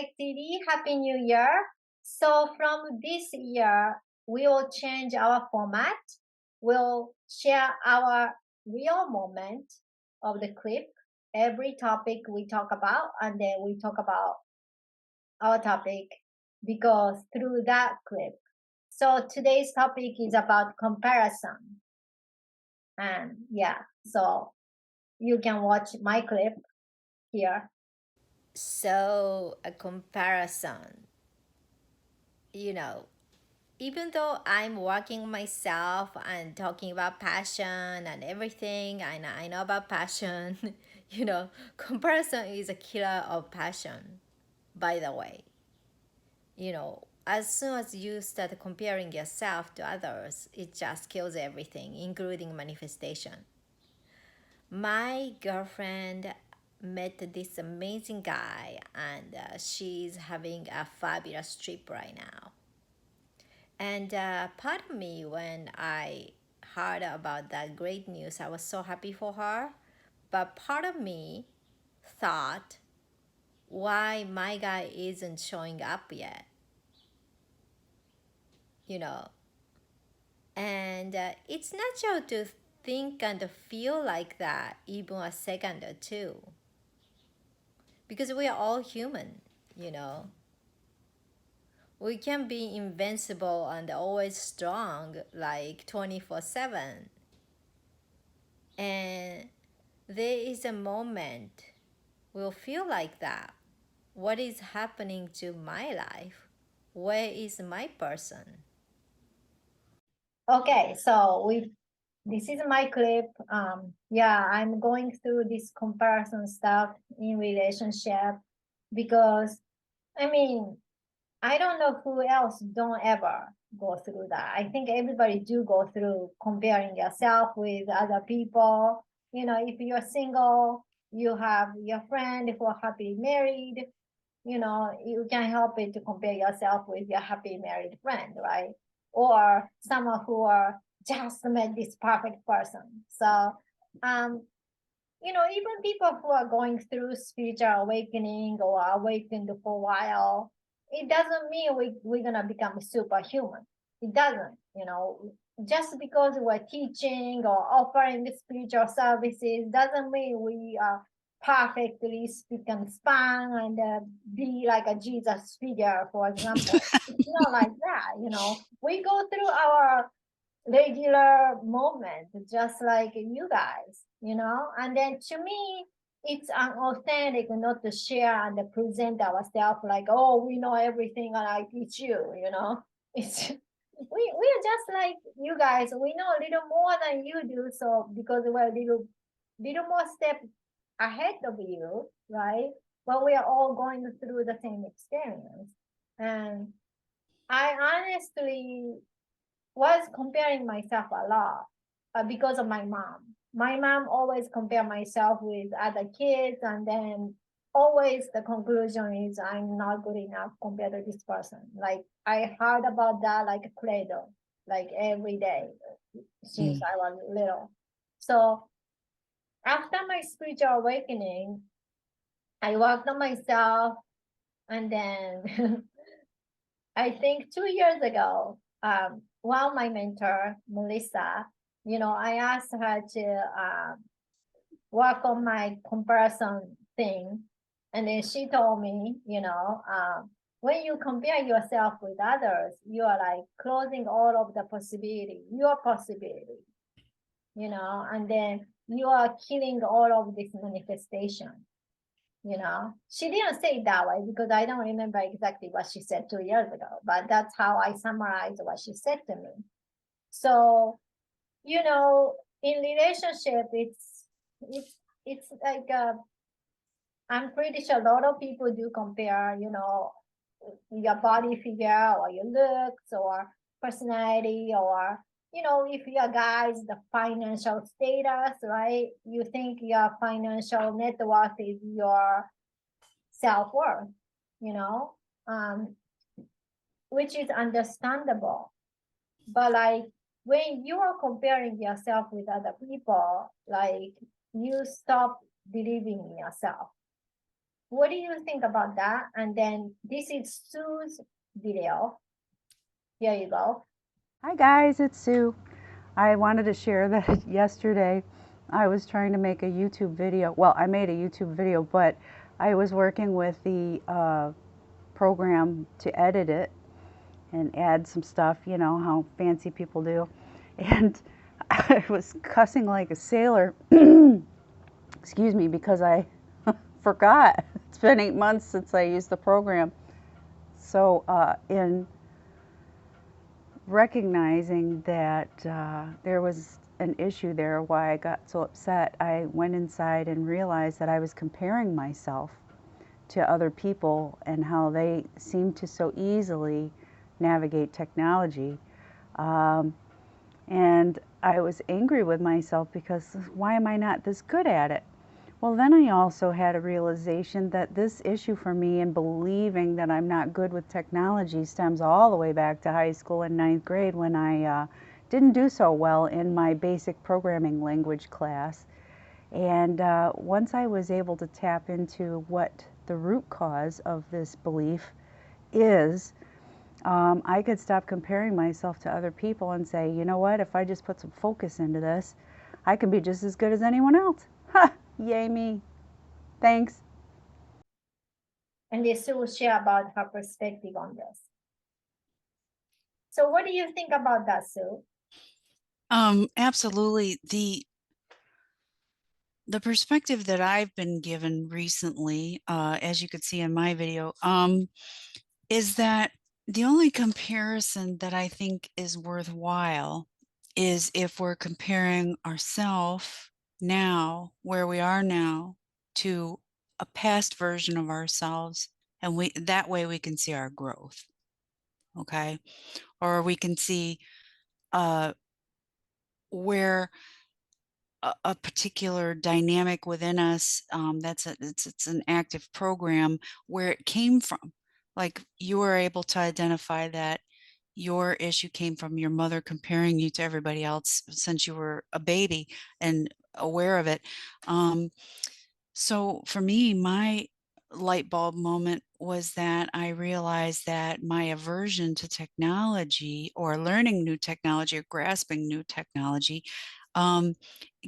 Lake City. Happy New Year. So from this year, we will change our format. We'll share our real moment of the clip, every topic we talk about, and then we talk about our topic because through that clip. So today's topic is about comparison. And yeah, so you can watch my clip here. So, a comparison, you know, even though I'm working myself and talking about passion and everything, and I know about passion, comparison is a killer of passion, by the way. As soon as you start comparing yourself to others, it just kills everything, including manifestation. My girlfriend met this amazing guy, and she's having a fabulous trip right now. And part of me, when I heard about that great news, I was so happy for her. But part of me thought, why my guy isn't showing up yet? You know, and it's natural to think and feel like that even a second or two because we are all human, you know. We can be invincible and always strong like 24/7. And there is a moment we'll feel like that. What is happening to my life? Where is my person? Okay, so we this is my clip. Yeah, I'm going through this comparison stuff in relationship because I mean, I don't know who else don't ever go through that. I think everybody do go through comparing yourself with other people. You know, if you're single, you have your friend who are happily married, you know, you can help it to compare yourself with your happy married friend, right? Or someone who are just met this perfect person. So, um, you know, even people who are going through spiritual awakening or awakened for a while, it doesn't mean we're gonna become superhuman. It doesn't, you know, just because we're teaching or offering spiritual services doesn't mean we are perfectly speak and span and be like a Jesus figure, for example. It's not like that, you know. We go through our regular moment, just like you guys, you know. And then to me, it's unauthentic not to share and present ourselves like, oh, we know everything and I teach you, you know. It's we're just like you guys. We know a little more than you do, so because we're a little more step ahead of you, right? But we are all going through the same experience. And I honestly was comparing myself a lot because of my mom. My mom always compare myself with other kids, and then always the conclusion is I'm not good enough compared to this person. Like I heard about that like a cradle, like every day since Mm. I was little. So after my spiritual awakening, I worked on myself, and then I think 2 years ago, while my mentor, Melissa, you know, I asked her to work on my comparison thing. And then she told me, you know, when you compare yourself with others, you are like closing all of the possibility, your possibility, you know, and then you are killing all of this manifestation, you know. She didn't say it that way because I don't remember exactly what she said 2 years ago, but that's how I summarize what she said to me. So, you know, in relationship, it's it's like I'm pretty sure a lot of people do compare, you know, your body figure or your looks or personality, or you know, if you're guys, the financial status, right? You think your financial net worth is your self-worth, you know, um, which is understandable. But like when you are comparing yourself with other people, like you stop believing in yourself. What do you think about that? And then this is Sue's video. Here you go. Hi guys, it's Sue. I wanted to share that yesterday I was trying to make a YouTube video. Well, I made a YouTube video, but I was working with the program to edit it and add some stuff, you know, how fancy people do. And I was cussing like a sailor, excuse me, because I forgot. It's been 8 months since I used the program. So, in recognizing that there was an issue there, why I got so upset, I went inside and realized that I was comparing myself to other people and how they seem to so easily navigate technology. Um, and I was angry with myself because why am I not this good at it? Well, then I also had a realization that this issue for me and believing that I'm not good with technology stems all the way back to high school and ninth grade when I didn't do so well in my basic programming language class. And once I was able to tap into what the root cause of this belief is, I could stop comparing myself to other people and say, you know what, if I just put some focus into this, I can be just as good as anyone else. Ha! Yay me. Thanks. And then Sue will share about her perspective on this. So what do you think about that, Sue? Absolutely. The perspective that I've been given recently, as you could see in my video, is that the only comparison that I think is worthwhile is if we're comparing ourselves now, where we are now, to a past version of ourselves, and that way we can see our growth, okay? Or we can see where a particular dynamic within us, it's an active program, where it came from. Like, you were able to identify that your issue came from your mother comparing you to everybody else since you were a baby and aware of it. So for me, my light bulb moment was that I realized that my aversion to technology, or learning new technology, or grasping new technology, um,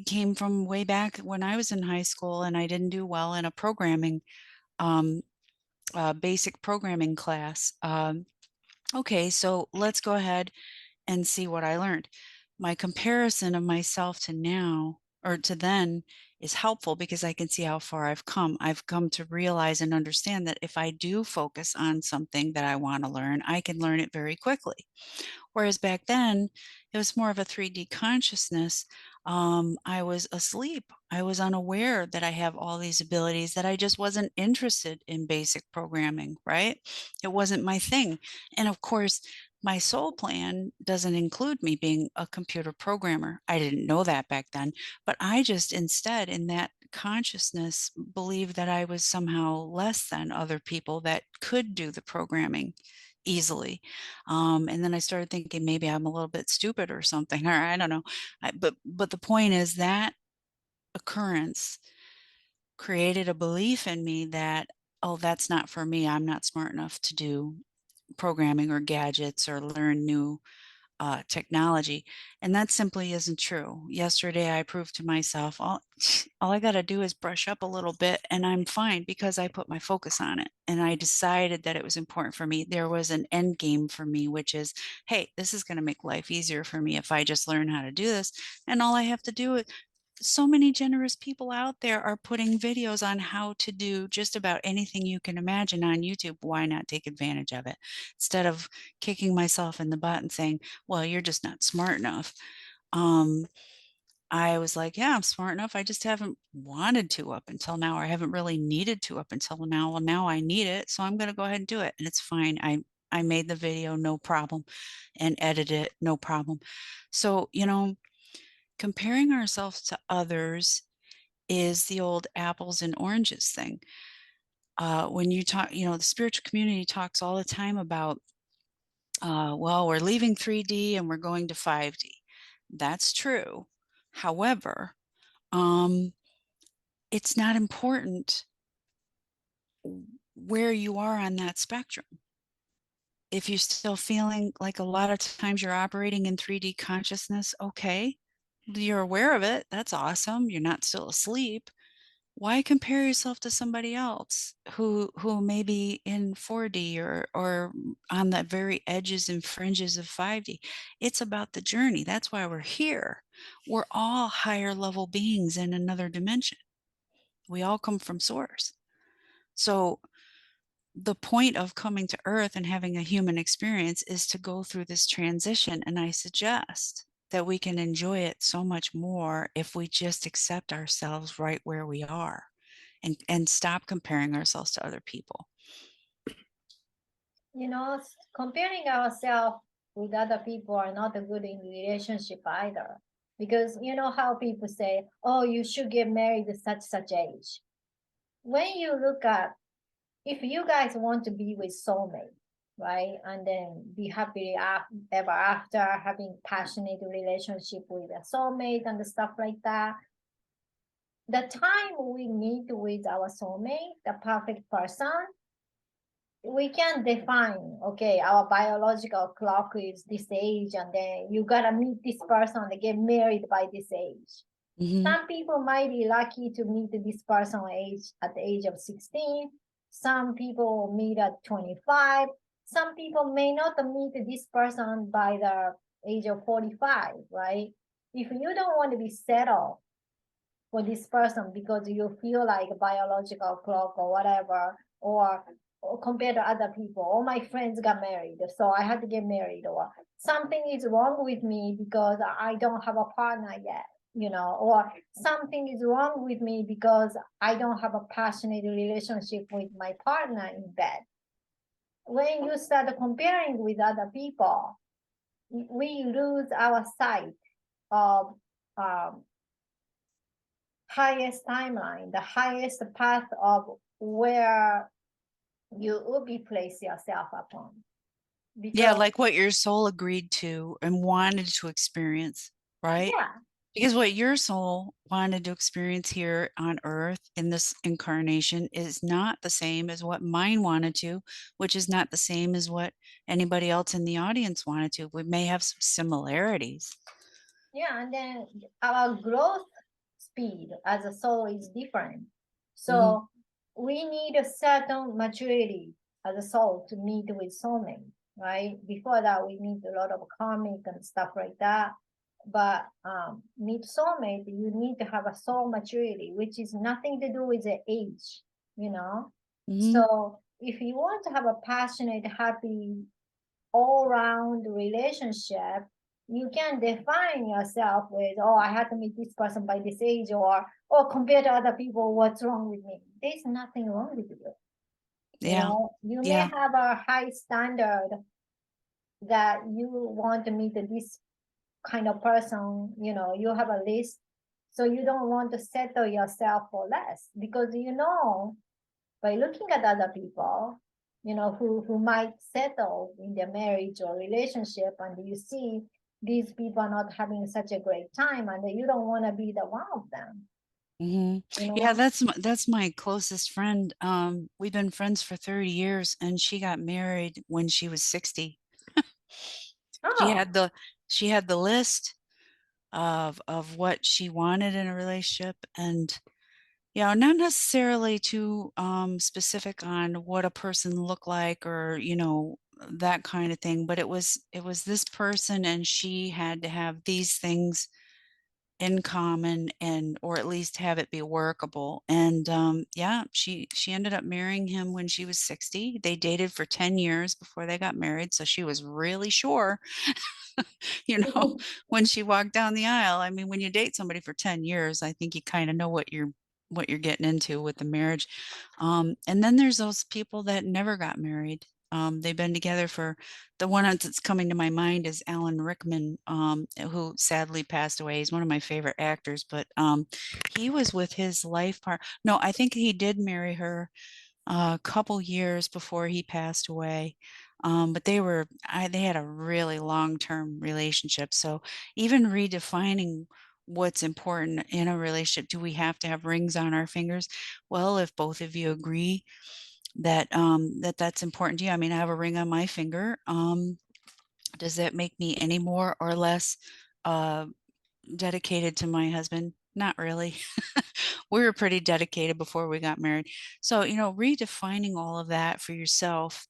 came from way back when I was in high school and I didn't do well in a um, basic programming class. Okay, so let's go ahead and see what I learned. My comparison of myself to now, or to then, is helpful because I can see how far I've come. I've come to realize and understand that if I do focus on something that I want to learn, I can learn it very quickly. Whereas back then, it was more of a 3D consciousness. I was asleep. I was unaware that I have all these abilities, that I just wasn't interested in basic programming, right? It wasn't my thing. And of course, my soul plan doesn't include me being a computer programmer. I didn't know that back then, but I just instead, in that consciousness, believed that I was somehow less than other people that could do the programming easily. And then I started thinking maybe I'm a little bit stupid or something, or I don't know. But the point is that occurrence created a belief in me that, oh, that's not for me. I'm not smart enough to do programming or gadgets or learn new technology. And that simply isn't true. Yesterday, I proved to myself, all I got to do is brush up a little bit and I'm fine, because I put my focus on it. And I decided that it was important for me. There was an end game for me, which is, hey, this is going to make life easier for me if I just learn how to do this. And all I have to do is, so many generous people out there are putting videos on how to do just about anything you can imagine on YouTube. Why not take advantage of it? Instead of kicking myself in the butt and saying, well, you're just not smart enough. Um, I was like, yeah, I'm smart enough. I just haven't wanted to up until now, or I haven't really needed to up until now. Well, now I need it. So I'm going to go ahead and do it. And it's fine. I made the video, no problem, and edited it, no problem. So, comparing ourselves to others is the old apples and oranges thing. When you talk, the spiritual community talks all the time about, well, we're leaving 3D and we're going to 5D. That's true. However, it's not important where you are on that spectrum. If you're still feeling like a lot of times you're operating in 3D consciousness, okay, you're aware of it. That's awesome. You're not still asleep. Why compare yourself to somebody else who may be in 4D or on the very edges and fringes of 5D? It's about the journey. That's why we're here. We're all higher level beings in another dimension. We all come from source. So the point of coming to earth and having a human experience is to go through this transition. And I suggest that we can enjoy it so much more if we just accept ourselves right where we are and stop comparing ourselves to other people. You know, comparing ourselves with other people are not a good in relationship either. Because you know how people say, oh, you should get married at such age. When you look at, if you guys want to be with soulmate, right, and then be happily ever after, having passionate relationship with a soulmate and stuff like that, the time we meet with our soulmate, the perfect person, we can define, okay, our biological clock is this age, and then you gotta meet this person and get married by this age. Mm-hmm. Some people might be lucky to meet this person at the age of 16. Some people meet at 25. Some people may not meet this person by the age of 45, right? If you don't want to be settled for this person because you feel like a biological clock or whatever, or compared to other people, all my friends got married, so I had to get married, or something is wrong with me because I don't have a partner yet, you know, or something is wrong with me because I don't have a passionate relationship with my partner in bed. When you start comparing with other people, we lose our sight of highest timeline, the highest path of where you will be place yourself upon. Yeah, Because like what your soul agreed to and wanted to experience, right? yeah, Because what your soul wanted to experience here on earth in this incarnation is not the same as what mine wanted to, which is not the same as what anybody else in the audience wanted to. We may have some similarities. yeah, and then our growth speed as a soul is different. So we need a certain maturity as a soul to meet with soulmate, right? Before that, we need a lot of karmic and stuff like that. But meet soulmate, you need to have a soul maturity, which is nothing to do with the age, you know. Mm-hmm. So if you want to have a passionate, happy, all-round relationship, you can define yourself with, oh, I have to meet this person by this age, or compared to other people, what's wrong with me? There's nothing wrong with you. You Yeah. know, you may Yeah. have a high standard that you want to meet this kind of person, you know, you have a list. So you don't want to settle yourself for less, because you know, by looking at other people, you know, who might settle in their marriage or relationship, and you see these people are not having such a great time, and you don't want to be the one of them. Mm-hmm. You Yeah, know? that's my closest friend. We've been friends for 30 years, and she got married when she was 60. She Oh, had the she had the list of what she wanted in a relationship, and not necessarily too specific on what a person looked like, or that kind of thing, but it was this person, and she had to have these things in common, and or at least have it be workable. And yeah, she ended up marrying him when she was 60. They dated for 10 years before they got married, so she was really sure. you know when she walked down the aisle. I mean, when you date somebody for 10 years, I think you kind of know what you're getting into with the marriage. And then there's those people that never got married. They've been together for the one that's coming to my mind is Alan Rickman, who sadly passed away. He's one of my favorite actors, but he was with his life partner. No, I think he did marry her a couple years before he passed away. But they had a really long-term relationship. So even redefining what's important in a relationship, do we have to have rings on our fingers? Well, if both of you agree that's important to you. I mean, I have a ring on my finger. Does that make me any more or less dedicated to my husband? Not really. We were pretty dedicated before we got married. So, redefining all of that for yourself,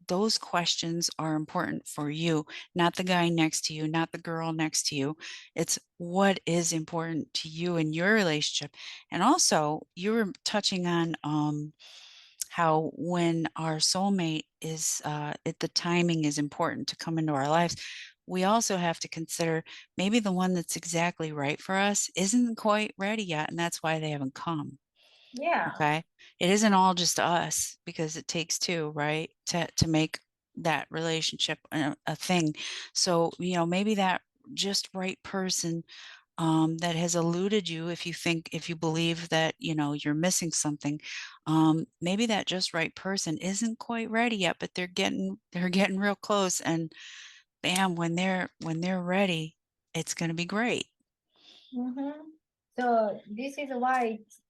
those questions are important for you, not the guy next to you, not the girl next to you. It's what is important to you in your relationship. And also, you were touching on how when our soulmate is, the timing is important to come into our lives. We also have to consider maybe the one that's exactly right for us isn't quite ready yet, and that's why they haven't come. Yeah. Okay. It isn't all just us, because it takes two, right? To make that relationship a thing. So, maybe that just right person that has eluded you, if you believe that, you're missing something, maybe that just right person isn't quite ready yet, but they're getting real close, and bam, when they're ready, it's going to be great. So this is why it's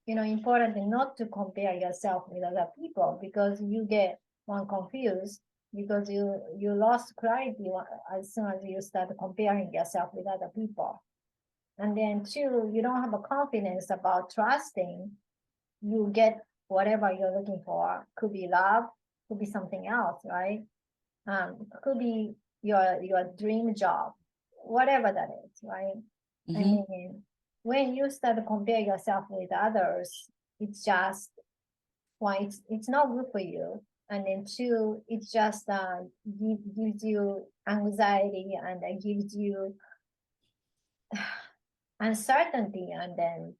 important not to compare yourself with other people, because you get one confused, because you lost clarity as soon as you start comparing yourself with other people. And then two, you don't have a confidence about trusting. You get whatever you're looking for. Could be love, could be something else, right? Could be your dream job, whatever that is, right? I Mm-hmm. mean, when you start to compare yourself with others, it's just one, it's not good for you. And then two, it just gives you anxiety, and it gives you uncertainty, and then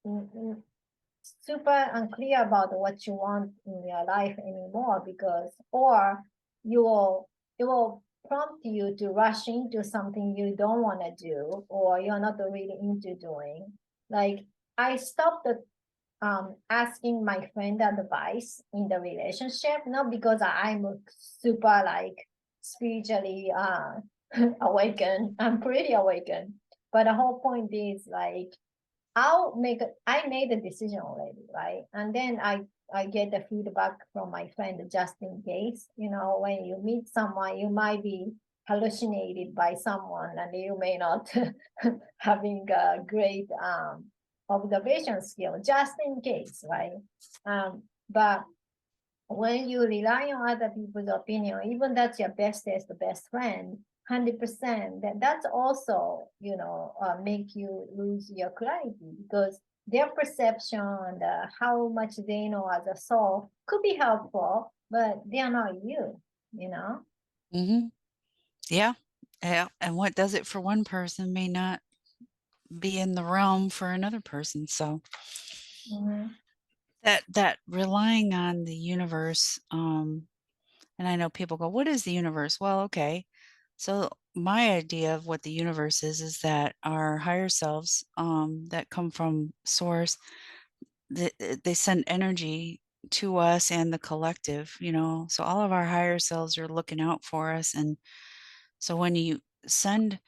mm, mm, super unclear about what you want in your life anymore, because or it will prompt you to rush into something you don't want to do, or you're not really into doing. Like, I stopped asking my friend advice in the relationship, not because I'm super like spiritually awakened. I'm pretty awakened, but the whole point is like, I made the decision already, right? And then I get the feedback from my friend just in case. When you meet someone, you might be hallucinated by someone, and you may not having a great observation skill, just in case, right? But when you rely on other people's opinion, even that's your bestest, best friend, 100%, that's also, make you lose your clarity, because their perception and how much they know as a soul could be helpful, but they are not you, you know? Mm-hmm. Yeah. Yeah. And what does it for one person may not be in the realm for another person. So Mm-hmm. that relying on the universe, and I know people go, what is the universe? Well, okay. So my idea of what the universe is that our higher selves, that come from source, they send energy to us and the collective, so all of our higher selves are looking out for us. And so when you send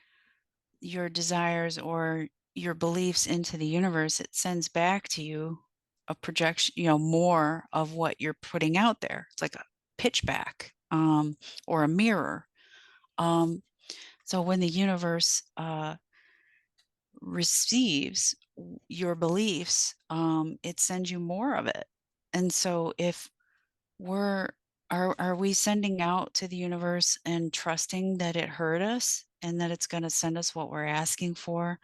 your desires or your beliefs into the universe, it sends back to you a projection, more of what you're putting out there. It's like a pitchback, or a mirror. So when the universe receives your beliefs, it sends you more of it. And so if we're are we sending out to the universe and trusting that it heard us and that it's going to send us what we're asking for?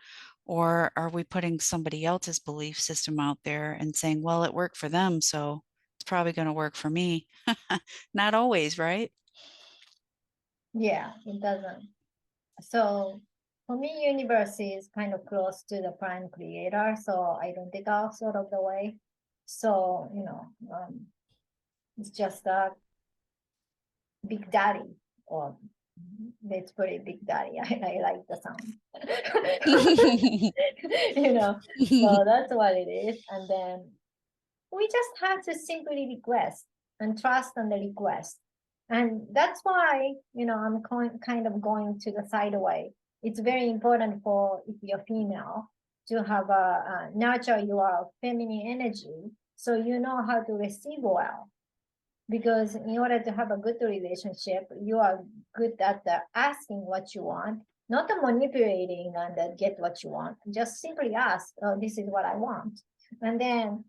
Or are we putting somebody else's belief system out there and saying, well, it worked for them, so it's probably going to work for me? Not always, right? Yeah, it doesn't. So for me, universe is kind of close to the prime creator, so identical sort of the way. So, it's just a big daddy, or let's put it big daddy. I like the sound. So that's what it is. And then we just have to simply request and trust on the request. And that's why, I'm kind of going to the side way. It's very important for, if you're female, to have a nurture your feminine energy, So you know how to receive well. Because in order to have a good relationship, you are good at asking what you want, not manipulating and get what you want. Just simply ask, oh, this is what I want. And then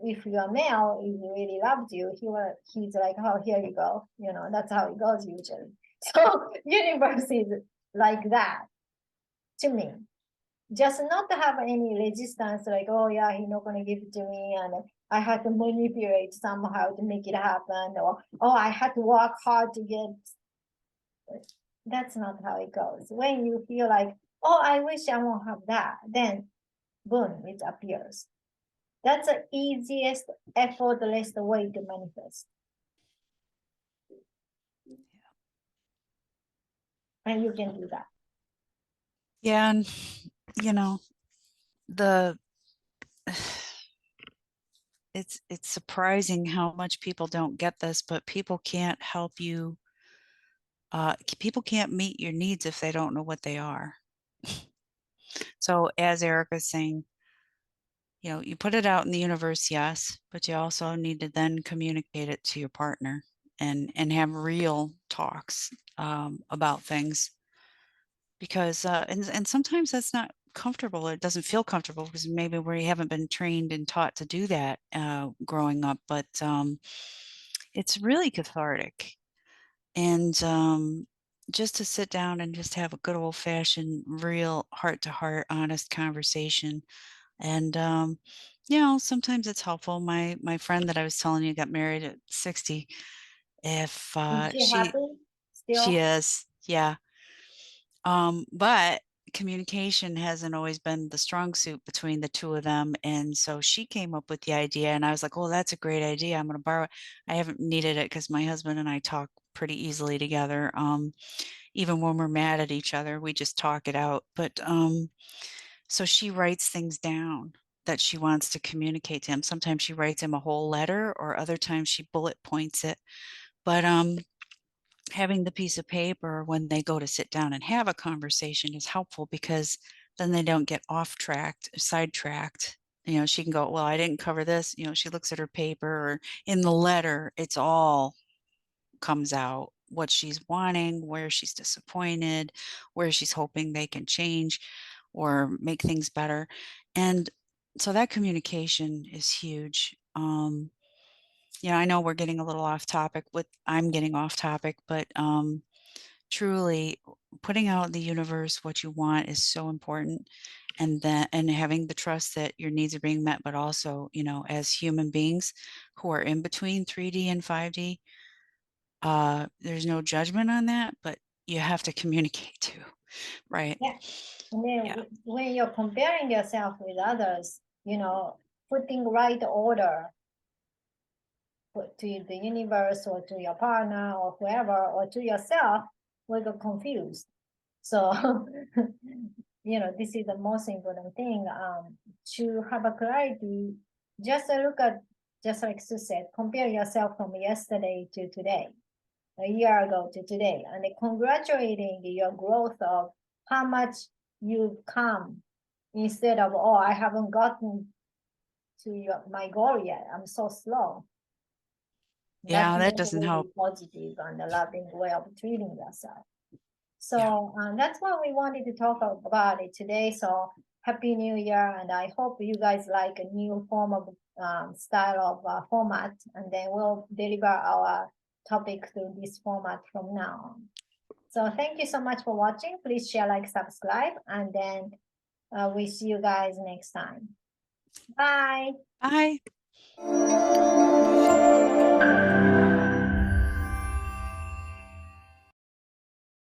if you are male, if he really loves you, he's like, oh, here you go. You know, that's how it goes usually. So universe is like that to me. Just not to have any resistance, like, oh yeah, he's not gonna give it to me, and I had to manipulate somehow to make it happen, or oh, I had to work hard to get. That's not how it goes. When you feel like, oh, I wish I won't have that, then boom, it appears. That's the easiest, effortless way to manifest. And you can do that. Yeah, and you know, the it's surprising how much people don't get this, but people can't help you. People can't meet your needs if they don't know what they are. So as Erica's saying, you know, you put it out in the universe, yes, but you also need to then communicate it to your partner and have real talks about things, because and sometimes that's not comfortable. It doesn't feel comfortable because maybe we haven't been trained and taught to do that growing up, but it's really cathartic. And just to sit down and just have a good old fashioned, real heart to heart, honest conversation. And you know, sometimes it's helpful. My friend that I was telling you got married at 60. If Is she she happy still? is, yeah. But communication hasn't always been the strong suit between the two of them. And so she came up with the idea, and I was like, oh, that's a great idea. I'm going to borrow it. I haven't needed it because my husband and I talk pretty easily together. Even when we're mad at each other, we just talk it out. But so she writes things down that she wants to communicate to him. Sometimes she writes him a whole letter, or other times she bullet points it. But having the piece of paper when they go to sit down and have a conversation is helpful, because then they don't get off tracked, sidetracked. You know, she can go, well, I didn't cover this. You know, she looks at her paper, or in the letter, it's all comes out, what she's wanting, where she's disappointed, where she's hoping they can change or make things better. And so that communication is huge. Yeah, I know we're getting a little off topic I'm getting off topic, but truly putting out in the universe what you want is so important. And having the trust that your needs are being met, but also, you know, as human beings who are in between 3D and 5D, there's no judgment on that, but you have to communicate too, right? Yeah. And then Yeah. when you're comparing yourself with others, you know, putting right order to the universe or to your partner or whoever or to yourself will get confused. So, you know, this is the most important thing, to have a clarity. Just look at, just like Sue said, compare yourself from yesterday to today, a year ago to today, and congratulating your growth of how much you've come, instead of, oh, I haven't gotten to my goal yet, I'm so slow. That's Yeah, that not a doesn't really help. positive and a loving way of treating yourself. So that's what we wanted to talk about it today. So happy new year, and I hope you guys like a new form of style of format, and then we'll deliver our topic through this format from now on. So thank you so much for watching. Please share, like, subscribe, and then we see you guys next time. Bye. Bye.